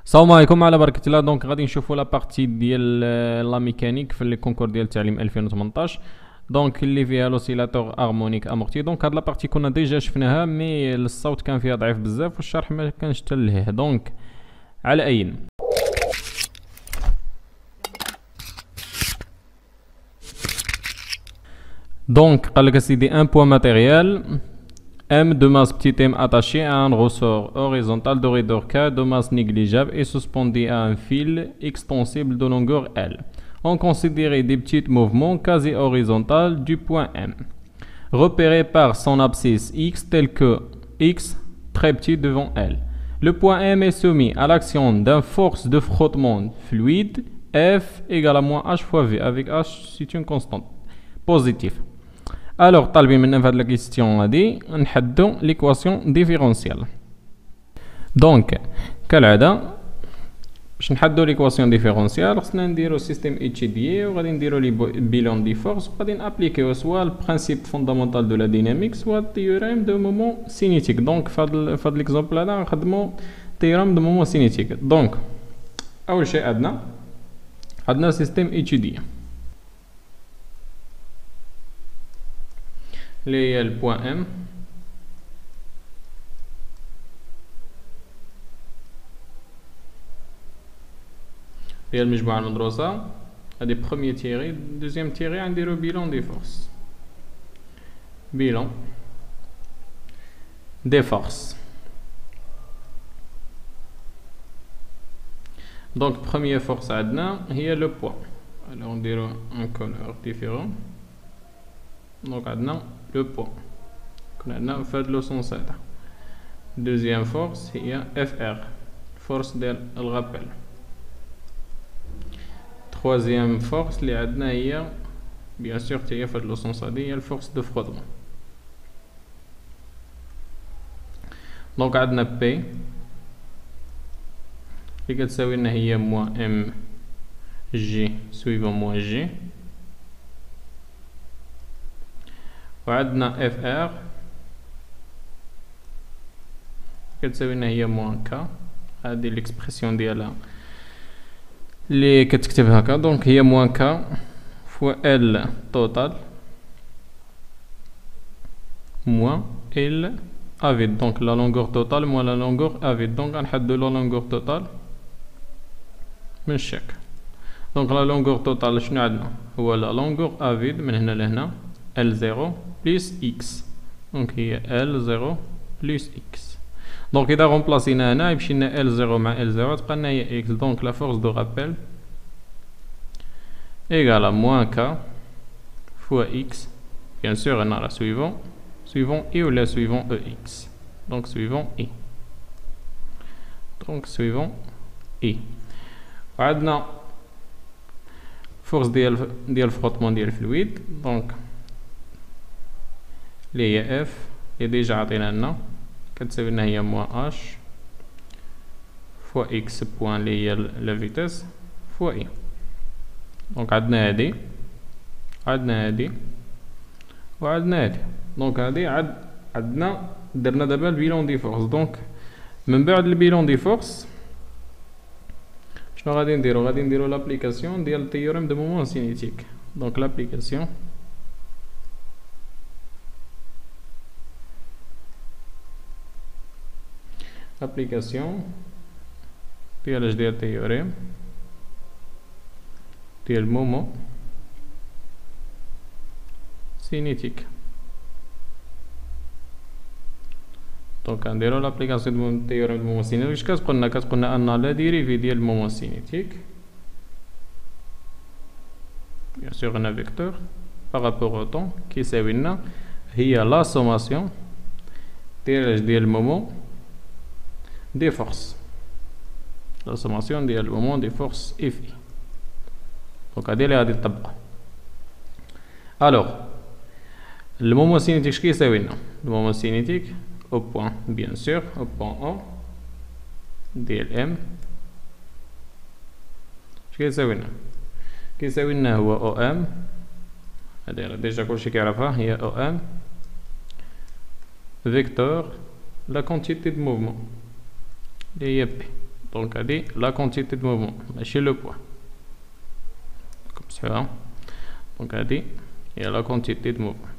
السلام عليكم على بركة الله. دونك غادي نشوفوا لا بارتي ديال لا ميكانيك في لي كونكور ديال التعليم 2018. دونك اللي فيها لوسيلاتور هارمونيك امورتي. دونك هاد لا بارتي كنا ديجا شفناها، مي الصوت كان فيها ضعيف بزاف والشرح ما كانش تلهيه. دونك على اين دونك قال لك سيدي ان بوان ماتيريال M de masse petit m attaché à un ressort horizontal de raideur K de masse négligeable et suspendu à un fil extensible de longueur L. On considère des petits mouvements quasi horizontaux du point M, repérés par son abscisse X tel que X très petit devant L. Le point M est soumis à l'action d'une force de frottement fluide F égale à moins H fois V, avec H c'est une constante positive. Alors, طالبين منا في هاد لا كيستيون هادي نحدو ليكواسيون ديفيرونسيال. دونك كالعاده باش نحدو ليكواسيون ديفيرونسيال خصنا نديرو سيستيم اتشيديي وغادي نديرو لي بيلون دي فورس وغادي نابليكيو سوا البرانسيب فوندامونتال دو لا ديناميك سوا التيوريم دو مومون سينيتيك. دونك فهاد ليكزومبل هذا غنخدمو تيوريم دو مومون سينيتيك. دونك اول شيء عندنا سيستيم اتشيديي اللي هي البوان ام هي المجموعة المدروسة. هادي بروميي تيري. دوزيام تيري غنديرو بيلون دي فورس. بيلون دي فورس. دونك بروميي فورس عندنا هي لو بوا. الوغ نديرو ان كولور ديفيرون. دونك عندنا لو بوا كنا عندنا في هاد لو سونس هذا. دوزيام فورس هي اف ار، فورس ديال الغابيل. تروازيام فورس اللي عندنا هي بيان سور هي في هاد لو سونس هادي هي الفورس دو فروتمون. دونك عندنا بي اللي كتساوي لنا هي موان ام جي سويفون موان جي، وعندنا اف ار كتساوي لنا هي موان كا. هادي ليكسبرسيون ديالها اللي كتكتب هكا. دونك هي موان كا فوا ال توتال موان ال افيد. دونك لا لونغور توتال موان لا لونغور افيد. دونك غنحدو لا لونغور توتال من الشك. دونك لا لونغور توتال شنو عندنا؟ هو لا لونغور افيد من هنا لهنا L0 plus X. دونك هي L0 plus X. دونك إذا غومبلاسينا هنا يمشي لنا L0 مع L0 تبقى لنا هي X. دونك لا فورس دو رابيل إيكال موان كا فوا X. بيان سور هنا راه سويفون إي ولا سويفون أو إكس. دونك سويفون إي. دونك سويفون إي. وعندنا فورس ديال فروتمون ديال الفلويد. دونك اللي هي اف اللي ديجا عطينا لنا كتساوي لنا هي موان اش فوا اكس بوان اللي هي لا فيتاس فوا اي. دونك عندنا هادي وعندنا هادي. دونك هادي عندنا درنا دابا البيلون دي فورس. دونك من بعد البيلون دي فورس شنو غادي نديرو لابليكاسيون ديال التيوريم دو مومون سينيتيك. دونك لابليكاسيون ديال اش ديال التيوريم ديال مومون سينيتيك. دونك غنديرو لابليكاسيون ديال التيوريم دو مومون سينيتيك. اش كتقولنا ان لا ديريفي ديال المومون سينيتيك بيان سور هنا فيكتور بارابور او طون كيساوي لنا هي لا سوماسيون ديال اش ديال المومون دي فورس. لا سوماسيون ديال المومون دي فورس اف اي. دونك هادي اللي غادي تطبق. الوغ المومون سينيتيك شكي يساوي لنا؟ المومون سينيتيك او بوان بيان سور او بوان او ديال ام شكي يساوي لنا؟ كيساوي لنا هو او ام. هادي ديجا كلشي كيعرفها هي او ام فيكتور لا كونتيتي دو موفمون اللي هي بي Donc هذه la quantité de mouvement ماشي le poids comme ça. Donc هذه هي la quantité de mouvement.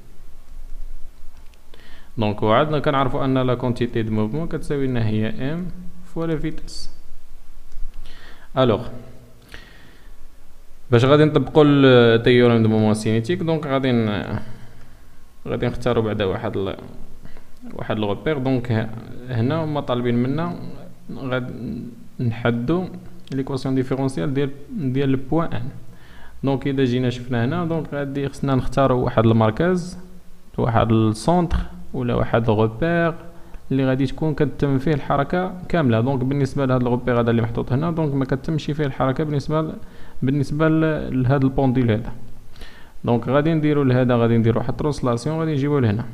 دونك وعدنا كنعرفوا ان لا كونتيتي دو موفمون كتساوي لنا هي ام فوا لا فيتاس. الوغ باش غادي نطبقوا التيوريم دو مومون سينيتيك، دونك غادي نختاروا بعدا واحد الغوبير. دونك هنا هما طالبين منا غادي نحدوا ليكواسيون ديفيرونسيال ديال البوان ان. دونك اذا جينا شفنا هنا، دونك غادي خصنا نختاروا واحد المركز، واحد السونتر ولا واحد الغوبير اللي غادي تكون كتتم فيه الحركه كامله. دونك بالنسبه لهذا الغوبير هذا اللي محطوط هنا، دونك ما كتتمش فيه الحركه بالنسبه لهذا البونديل هذا. دونك غادي نديروا لهذا، غادي نديروا واحد ترانسلاسيون، غادي نجيبوه لهنا.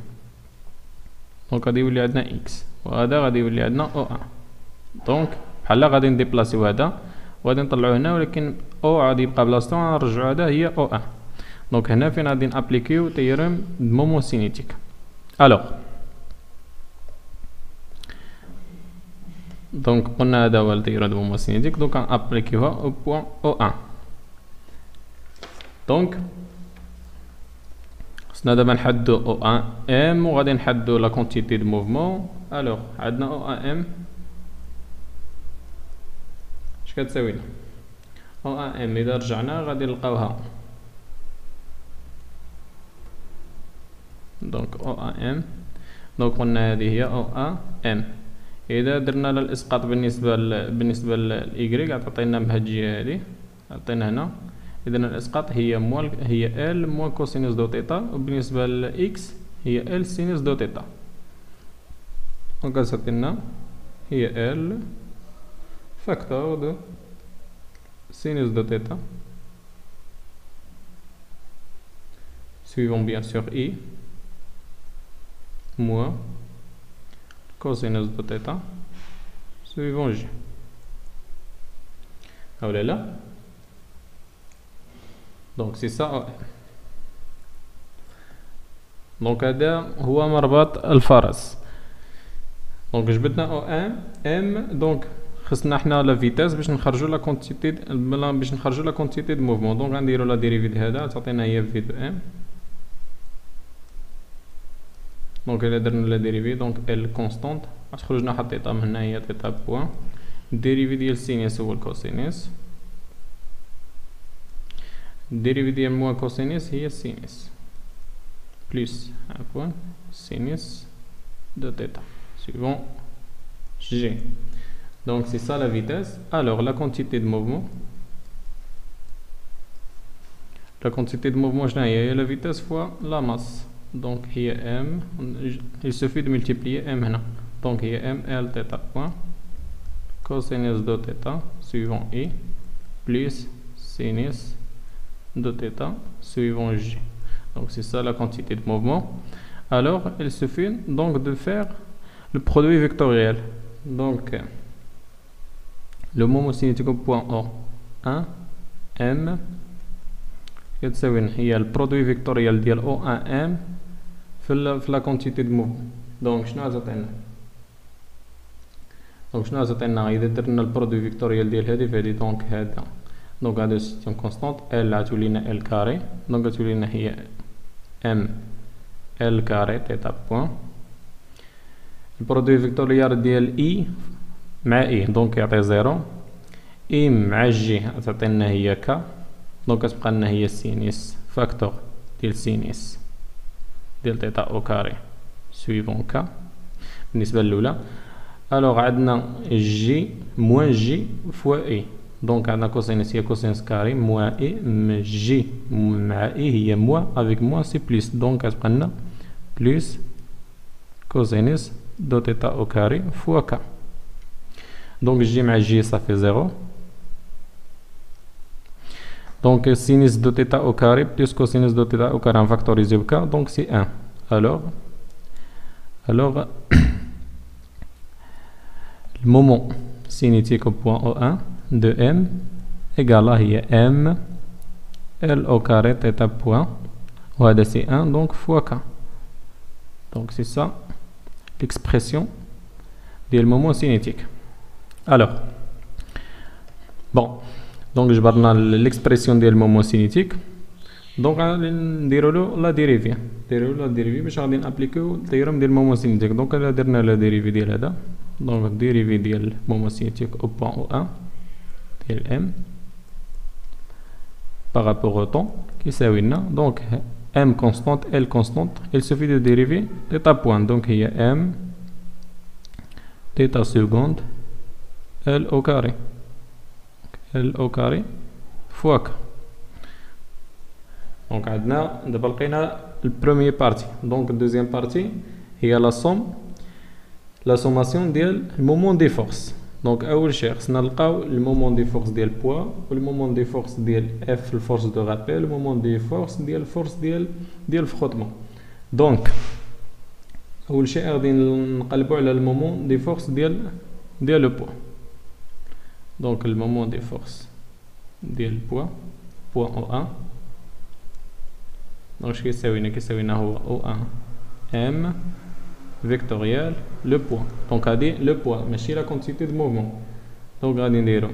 دونك غادي يولي عندنا اكس، وهذا غادي يولي عندنا او 1. دونك بحال غادي نديبلاسيو هذا وغادي نطلعوه هنا، ولكن او غادي يبقى بلاصتو، غنرجعوا هذا هي او 1. دونك هنا فين غادي نابليكيو تيوريم دو مومون سينيتيك. الوغ دونك قلنا هذا هو التيوريم دو مومون سينيتيك. دونك غنابليكيوها او بوين او 1. دونك خصنا دابا نحدو او 1 ام، وغادي نحدو لا كونتيتي دو موفمون. الوغ عندنا او 1 ام اش كتساوي لنا؟ او 1 ام اذا رجعنا غادي نلقاوها، دونك او 1 ام. دونك قلنا هذه هي او 1 ام. اذا درنا الاسقاط بالنسبه ل عطينا بهاد الجهه هذه، عطينا هنا. اذا الاسقاط هي ال موان كوسينوس دو تيتا، وبالنسبه لاكس هي ال سينوس دو تيتا. دونك كتعطينا هي ال فاكتور دو سينوس دو تيتا suivant bien sûr i moins cosinus de θ suivant j. أو لا؟ donc c'est ça. donc هذا هو مربط الفرس. donc جبدنا او ام. donc خصنا حنا لا فيتاس باش نخرجوا لا كونتيتي دو موفمون. دونك غنديروا لا ديريفي هذا تعطينا هي في دو ام. دونك الا درنا لا ديريفي، دونك ال كونستانت غتخرج لنا واحد تيتا من هنا هي تيتا بوان. الديريفي ديال السينيس هو الكوسينيس، الديريفي ديال موان كوسينيس هي السينيس بلس عفوا سينيس دو تيتا suivant g. donc c'est ça la vitesse. alors la quantité de mouvement شنو هي la vitesse fois la masse. donc هي m، il suffit de multiplier m هنا. donc هي m l θ point cosinus de θ suivant i plus sinus de θ suivant j. donc c'est ça la quantité de mouvement. alors il suffit donc de faire le produit vectoriel. donc le mouvement cinétique au point O 1 m كتساوي هي البرودوي فيكتوريال ديال او 1 ام في لا كونتيتي دو موفمون. دونك شنو غتعطينا؟ اذا درنا البرودوي فيكتوريال ديال هذه فهذه، دونك هذا سيستم كونستانت ال غتولي لنا ال كاري. دونك غتولي لنا هي ام ال كاري تيتا بوين. البرودوي فيكتوريال ديال اي مع اي دونك يعطي 0. اي مع جي تعطينا هي ك. دونك كتبقى لنا هي سينيس فاكتور ديال سينيس ديال تيتا او كاري سويفون ك بالنسبه للاولى. الوغ عندنا جي موان جي فوا اي. دونك عندنا كوسينيس هي كوسينيس كاري موان اي جي مع اي هي موان افيك موان سي بلس. دونك كتبقى لنا بلس كوسينيس دو تيتا او كاري فوا ك. دونك جي مع جي صافي 0. donc sinus de θ au carré plus cosinus de θ au carré factorisé au k, donc c'est 1. alors le moment cinétique au point O1 de m égale à m l au carré θ point, وهذا c'est 1 donc fois k. donc c'est ça l'expression du moment cinétique. alors Bon, donc جبرنا l'expression ديال المومون سينيتيك. دونك غادي نديرو له لا ديريفي، باش غادي نابليكيو الثيورم ديال المومون سينيتيك. دونك الا درنا لا ديريفي ديال هذا، دونك ديريفي ديال المومون سينيتيك او بوان او 1 ديال ام بارابور au temps كيساوي لنا دونك m constante l constante. Il suffit de dériver θ point. Donc il y a m θ seconde l au carré, l au carré fois k. Donc عندنا دابا لقينا البروميير بارتي. دونك الدوزيام بارتي هي لا سوماسيون ديال المومون دي فورس. دونك اول شيء خصنا نلقاو المومون دي فورس ديال بوا والمومون دي فورس ديال اف الفورس دو رابيل المومون دي فورس ديال الفورس ديال الفروتمون. دونك اول شيء غادي نقلبوا على المومون دي فورس ديال لو بوا. دونك المومون دي فورس ديال بوا او 1 دونك اش كيساوينا هو او 1 ام vectoriel le poids. Donc غادي le poids ماشي la quantité de mouvement. donc غادي نديرو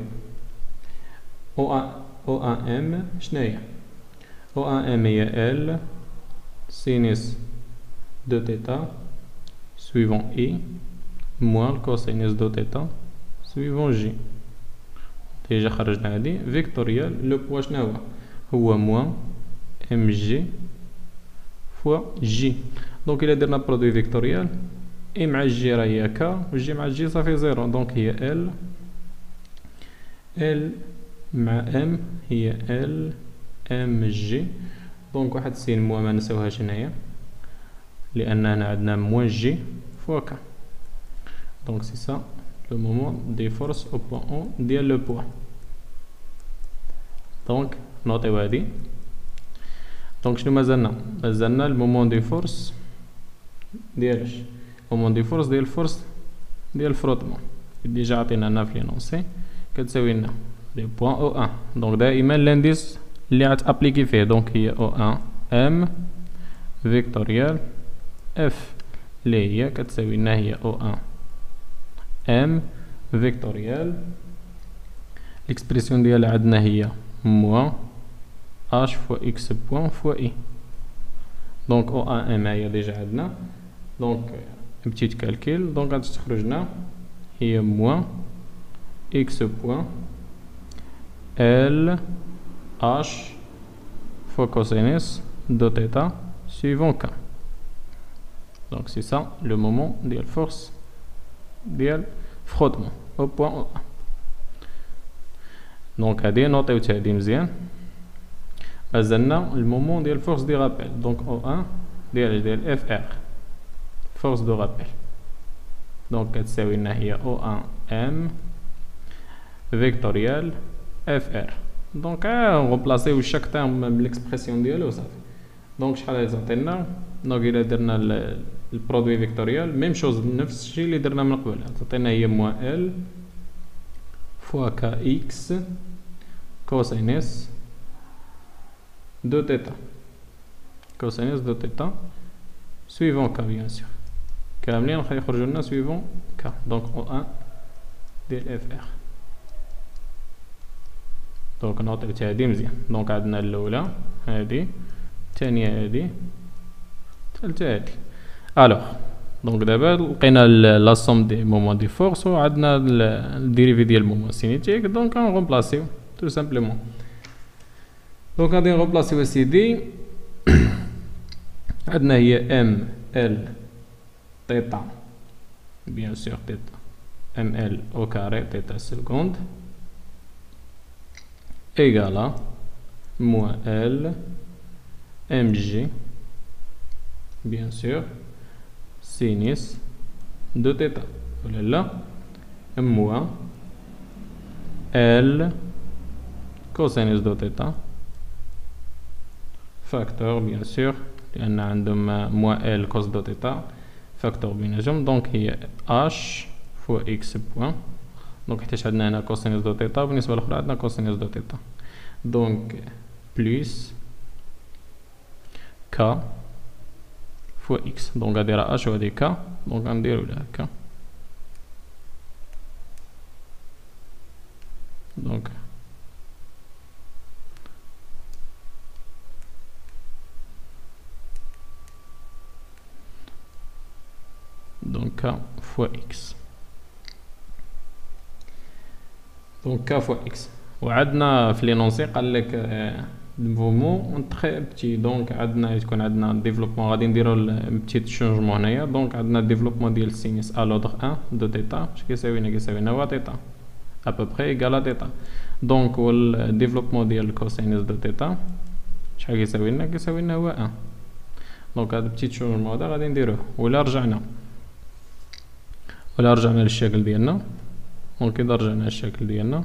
O1M شناهي O1M هي L sinus de θ suivant I moins le cosinus de θ suivant J. déjà خرجنا هادي vectoriel le poids شنو هو moins mg fois J. دونك إلا درنا برودوي فيكتوريال اي مع جي راه هي كا و جي مع جي صافي زيرو. دونك هي ال مع ام هي ال ام جي. دونك واحد سين موا ما نساوهاش هنايا لأن هنا عندنا موان جي فوا كا. دونك سي سا لو مومون دي فورس او بوان او ديال لو بوا. دونك نوطيو هادي. دونك شنو مازالنا المومون دي فورس ديالاش مومون دي فورس ديال الفورس ديال الفروتمون ديجا عطينا لنا في لينونسي كتساوي لنا لي بوان او 1. دونك دائما لانديس اللي غتابليكي فيه دونك هي او 1 ام فيكتوريال اف اللي هي كتساوي لنا هي او 1 ام فيكتوريال. ليكسبرسيون ديالها عندنا هي موان h fois x point fois i. donc O1M هي ديجا عندنا. donc بتيت كالكيل دونك غادي تخرج لنا هي موان x point l h fois cosinus de θ suivant k. donc c'est ça le moment ديال force ديال frottement au point O1. donc هادي نوطيو هادي مزيان. مازلنا المومون ديال الفورس دي رابيل. دونك O1 ديال اف ار فورس دو رابيل. دونك كتساوي لنا هي O1 ام فيكتوريال اف ار. دونك نغوبلاسيو شاك تيرم بالاكسبرسيون ديالو صافي. دونك شحال غتعطينا؟ دونك الا درنا البرودوي فيكتوريال ميم شوز نفس الشيء اللي درنا من قبل تعطينا هي موان ال فوا كا اكس كوسينيس de θ cosinus de θ suivant k bien sûr. كاملين غيخرجوا لنا suivant k. donc O1 ديال اف ار. دونك نعطيو هادي مزيان. دونك عندنا الاولى هادي الثانيه هادي الثالثه هادي. الوغ دونك دابا لقينا لا سوم دي مومون دي فورس و عندنا الديريفي ديال المومون سينيتيك. دونك غنغومبلاسيو tout simplement. دونك غادي نغوبلاسيو سيدي عندنا هي ام ال θ بيان سور θ ام ال او كاري θ سكوند ايغالا موان ال ام جي بيان سور سينيس دو θ ولا لا موان ال كوسينيس دو θ فاكتور بيان سور لأن عندهم موان ال كوس دو θ فاكتور بيناتهم. دونك هي اش فوا اكس بوان. دونك حيتاش عندنا هنا كوسينوس دو θ بالنسبة للأخرى عندنا كوسينوس دو θ. دونك بلوس ك فوا اكس. دونك غادي راه اش وهادي ك. دونك غنديرو لها ك. دونك k fois x. Donc k fois x. وعندنا في لينونسي قال لك الموفمون تري بتي. دونك عندنا تكون عندنا ديفلوبمون غادي نديرو بتيت شونجمون هنايا. دونك عندنا ديفلوبمون ديال سينيس ا لودغ 1 دو تيتا اش كيساوينا هو تيتا ا بوبري ايكال ا تيتا. دونك والديفلوبمون ديال كوسينيس دو تيتا شحال كيساوينا هو 1. دونك هاد بتيت شونجمون هذا غادي نديروه. ولا رجعنا للشكل ديالنا. دونك اذا رجعنا للشكل ديالنا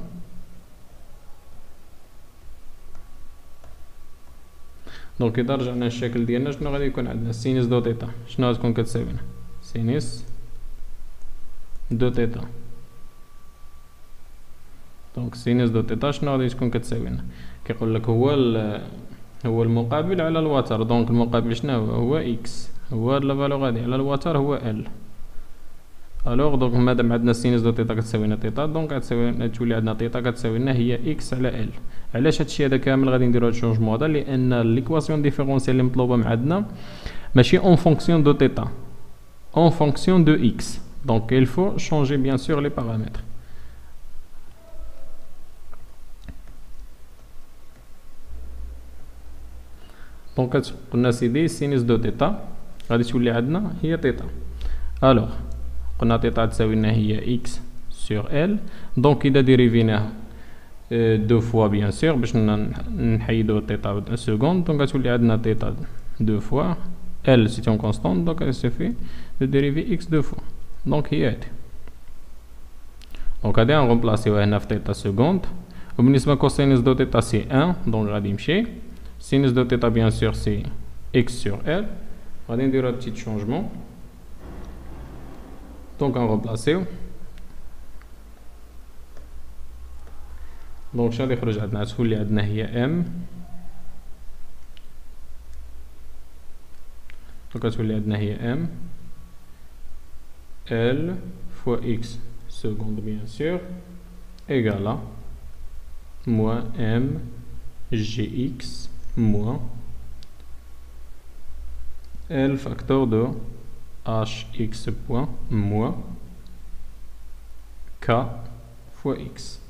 دونك اذا رجعنا للشكل ديالنا شنو غادي يكون عندنا؟ سينيس دو تيتا شنو غتكون كتساوينا؟ سينيس دو تيتا. دونك سينيس دو تيتا شنو غادي تكون كتساوينا؟ كيقول لك هو المقابل على الوتر. دونك المقابل شنو هو اكس. هو لا فالو غادي على الوتر هو ال. الوغ دونك مادام عندنا سينيس دو تيتا كتساوينا تيتا دونك غتساوي تولي عندنا تيتا كتساوينا هي اكس على ال. علاش هادشي هذا كامل غادي نديرو هاد الشونجمون هذا؟ لان ليكواسيون ديفيرونسيال اللي مطلوبه من عندنا ماشي اون فونكسيون دو تيتا، اون فونكسيون دو اكس. دونك il faut changer bien sûr les paramètres. دونك قلنا سيدي سينيس دو تيتا غادي تولي عندنا هي تيتا. الوغ قلنا تيتا تساوي لنا هي اكس سور ال. دونك اذا ديريفيناه دو فوا بيان سور باش نحيدو تيتا سكوند. دونك غتولي عندنا تيتا دو فوا ال سي اون كونستانت. دونك il suffit de dériver x دو فوا. دونك هي هادي. دونك غادي نغومبلاسيوها هنا في تيتا سكوند. وبالنسبه كوسينيس دو تيتا سي 1 دونك غادي يمشي. سينيس دو تيتا بيان سور سي x sur l. غادي نديرو هاد بتيت شونجمون. دونك غنغومبلاسيو. دونك شنو غادي يخرج عندنا؟ تولي عندنا هي ام. دونك تولي عندنا هي ام ال فوا اكس سكوند بيان سور ايكالا موان ام جي اكس موان ال فاكتور دو اش اكس بوان موان كا فوا اكس.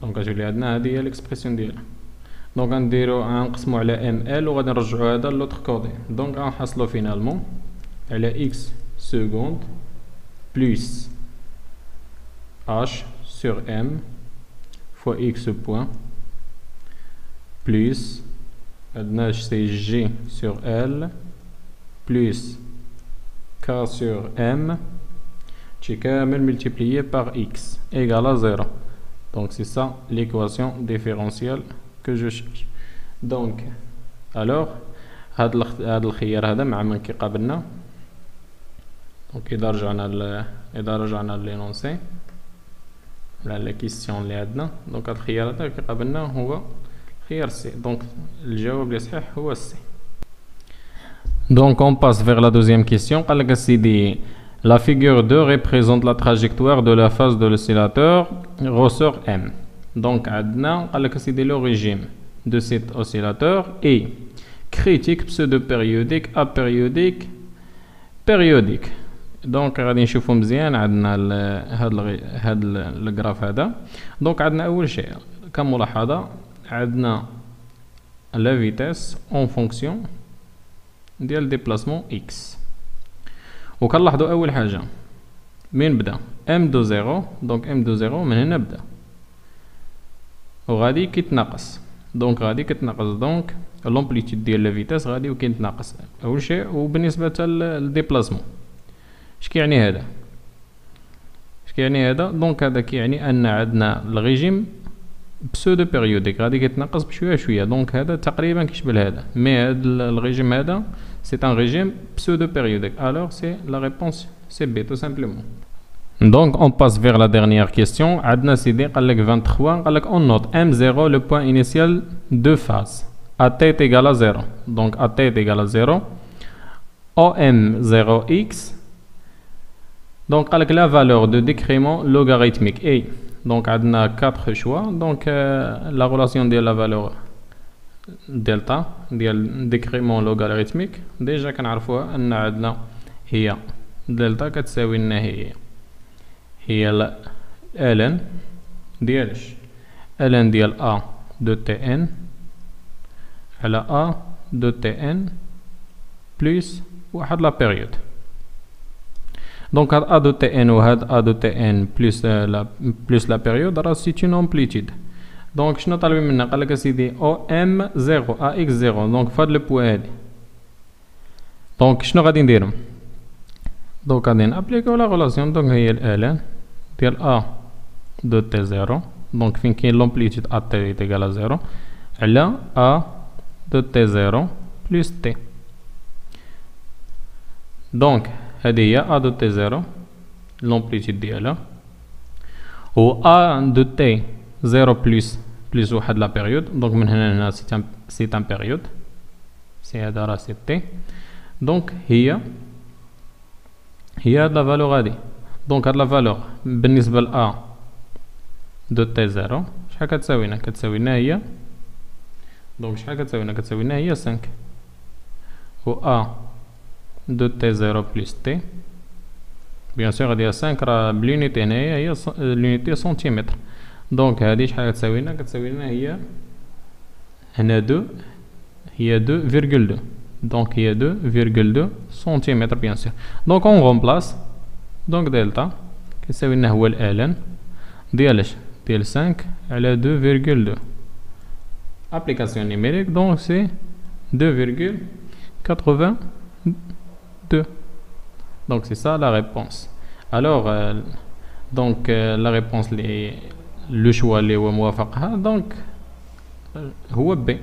دونك غتولي عندنا هادي هي ليكسبرسيون ديالها. دونك غنديرو غنقسمو على ام ال وغادي نرجعو هذا لوطخ كودي. دونك غنحصلو فينالمون على اكس سكوند بلس اش سور ام فوا اكس بوان بلس عندنا سي جي سور ال بلس كا سور ام تشي كامل ملتيبليي باغ اكس ايكال زيرو. Donc c'est ça l'équation différentielle que je cherche. Donc alors هذا الخيار هذا مع من كيقابلنا. دونك اذا رجعنا للينونسي على لا كيسيون اللي عندنا. دونك هذا الخيار هذا كيقابلنا هو خيار سي. دونك الجواب اللي صحيح هو السي. Donc on passe vers la deuxième question. قال لك سيدي la figure 2 représente la trajectoire de la phase de l'oscillateur ressort M. Donc, le régime de cet oscillateur est critique, pseudo-périodique, apériodique, périodique. Donc, غادي نشوفو مزيان عندنا هاد الجراف هذا. دونك عندنا أول شيء كملاحظة عندنا la vitesse en fonction ديال déplacement x. وكنلاحظوا اول حاجه من بدا ام دو زيرو. دونك ام دو زيرو من هنا بدا وغادي كيتناقص. دونك دونك لومبليتود ديال لا فيتاس غادي وكيتناقص اول شيء. وبالنسبه للديبلاسمون اش كيعني هذا؟ دونك هذا كيعني ان عندنا الريجيم بسودو بيريوديك غادي كيتناقص بشويه. دونك هذا تقريبا كيشبه هذا. مي هذا الريجيم هذا c'est un régime pseudo-périodique. Alors, c'est la réponse c'est B, tout simplement. Donc, on passe vers la dernière question. Adna Sidi, 23, on note M0, le point initial de phase. AT est égal à 0. Donc, AT est égal à 0. OM0X. Donc, la valeur de décrément logarithmique est. Donc, on a 4 choix. Donc, la relation de la valeur دلتا ديال ديكريمون لوغاريتميك ديجا كنعرفوها ان عندنا هي دلتا كتساوي لنا هي ln ديالش ln ديال a دو تي ان على a دو تي ان بلس واحد لا بيريود. دونك هاد a دو تي ان و هاد a دو تي ان بلس لا بيريود راه سيت اون امبليتود. دونك شنو طالبين منا؟ قالك اسيدي او ام 0 ا اكس 0. دونك فهاد لو بوان هادي دونك شنو غادي نديرو؟ دونك غادي نابليكيو لا غولاسيون. دونك هي الان ديال ا دو تي 0 دونك فين كاين لومبليتود ا تي تيغال 0 على ا دو تي 0 بلس تي. دونك هادي هي ا دو تي 0 لومبليتود ديالها و ا دو تي 0 بلس واحد لا بيريود. دونك من هنا سي ان بيريود سي هذا راه سي تي. دونك هي هاد لا فالور هادي. دونك هاد لا فالور بالنسبه ل ا دو تي 0 شحال كتساوينا؟ كتساوينا هي دونك شحال كتساوينا؟ كتساوينا هي 5 و ا دو تي 0 بلس تي بيان سور غادي 5 راه بلونيتي هنايا هي لونيتي سنتيمتر. دونك هادي شحال كتساوينا؟ كتساوينا هي هنا 2 هي 2,2 دونك هي 2,2 سنتيمتر بيان سور. دونك اون رومبلاس. دونك دلتا كيساوي لنا هو الالن ديال 5 على 2,2 ابليكاسيون نيميريك. دونك سي 2,82. دونك سي ça la réponse. alors donc la réponse لو شوا اللي هو موافقها دونك هو بي.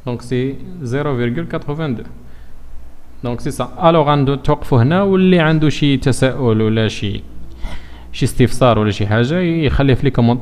دونك سي 0,82. دونك سي سا. الوغ عنده توقفوا هنا واللي عنده شي تساؤل ولا شي استفسار ولا شي حاجه يخليه في لي كومونتير.